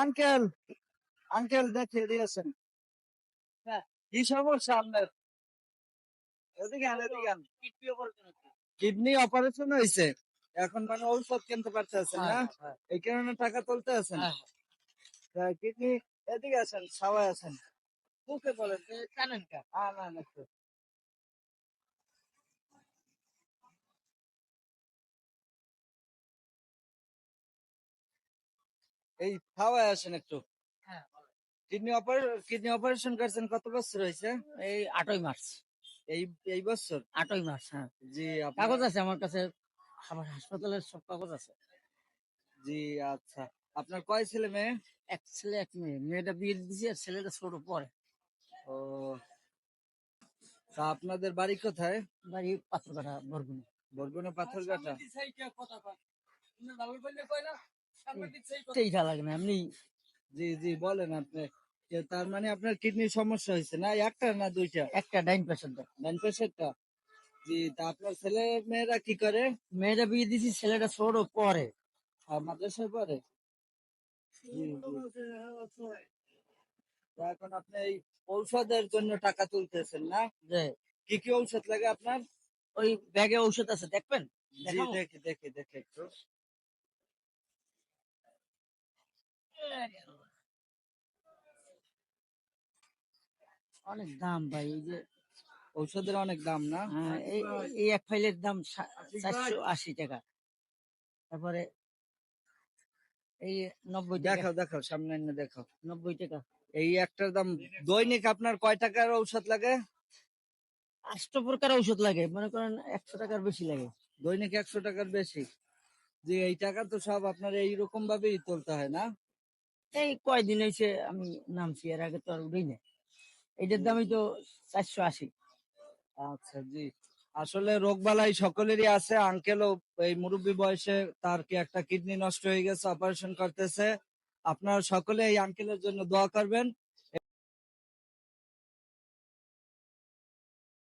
Uncle uncle দেখে দিয়েছেন। হ্যাঁ, কি সমস্যা আপনার? এদিকে আন, এদিকে আন। কিডনি অপারেশন হয়েছে, এখন মানে ঔষধ কিনতে পারতেছেন না, এই কারণে টাকা তুলতে আছেন। কিডনি, এদিকে আছেন, সবাই আছেন, মুখে বলেন জানেন কা? না না একটু। এই খাওয়ায় আসেন একটু। কিডনি অপারেশন করছেন কত বছর হয়েছে? এই 8ই মার্চ। এই এই বছর? 8ই মার্চ, হ্যাঁ। জি কাগজ আছে আমার কাছে, আমার হাসপাতালের সব কাগজ আছে। জি আচ্ছা, আপনার কয় ছেলে মেয়ে? এক ছেলে এক মেয়ে, মেয়েটা বিয়ে দিয়েছি আর ছেলেটা ছোট পরে। ও, তা আপনাদের বাড়ি কোথায়? বাড়ি পাথরঘাটা, বরগুনা। বরগুনা পাথরঘাটা। সেইটা লাগে না এমনি। জি জি বলেন আপনি। তার মানে আপনার কিডনির সমস্যা হয়েছে না, একটা না দুইটা? একটা ডাইন পেশেন্ট। ডান পেশেন্টটা। জি, তা আপনার ছেলে মেয়েরা কি করে? মেয়েটা বিয়ে দিয়েছি, ছেলেটা ছোট পরে। আর মাদ্রাসায় পড়ে? জি, জি। তা এখন আপনি এই ঔষধের জন্য টাকা তুলতেছেন না? যে কি কি ঔষধ লাগে আপনার? ওই ব্যাগে ঔষধ আছে, দেখবেন? জি দেখাবো? দেখি দেখি দেখি একটু। অনেক দাম ভাই, এই যে ঔষধের অনেক দাম না? এই এই এক ফাইলের দাম 480 টাকা। তারপরে এই 90 টাকা। দেখাও দেখাও, সামনে এনে দেখাও। 90 টাকা। এই একটার দাম। দৈনিক আপনার কয় টাকার ঔষধ লাগে? 8 প্রকার ঔষধ লাগে, মনে করেন 100 টাকার বেশি লাগে। দৈনিক 100 টাকার বেশি? যে এই টাকা তো সব আপনার এইরকম ভাবেই তুলতে হয় না? এই কয়দিন হয়েছে আমি নামছি, এর আগে তো আর উঠেই না। এইটার দামই তো 480। আচ্ছা জি, আসলে রোগবালাই সকলেরই আছে। আঙ্কেলও এই মুরব্বী বয়সে তার কি একটা কিডনি নষ্ট হয়ে গেছে, অপারেশন করতেছে। আপনারা সকলে এই আঙ্কেলের জন্য দোয়া করবেন।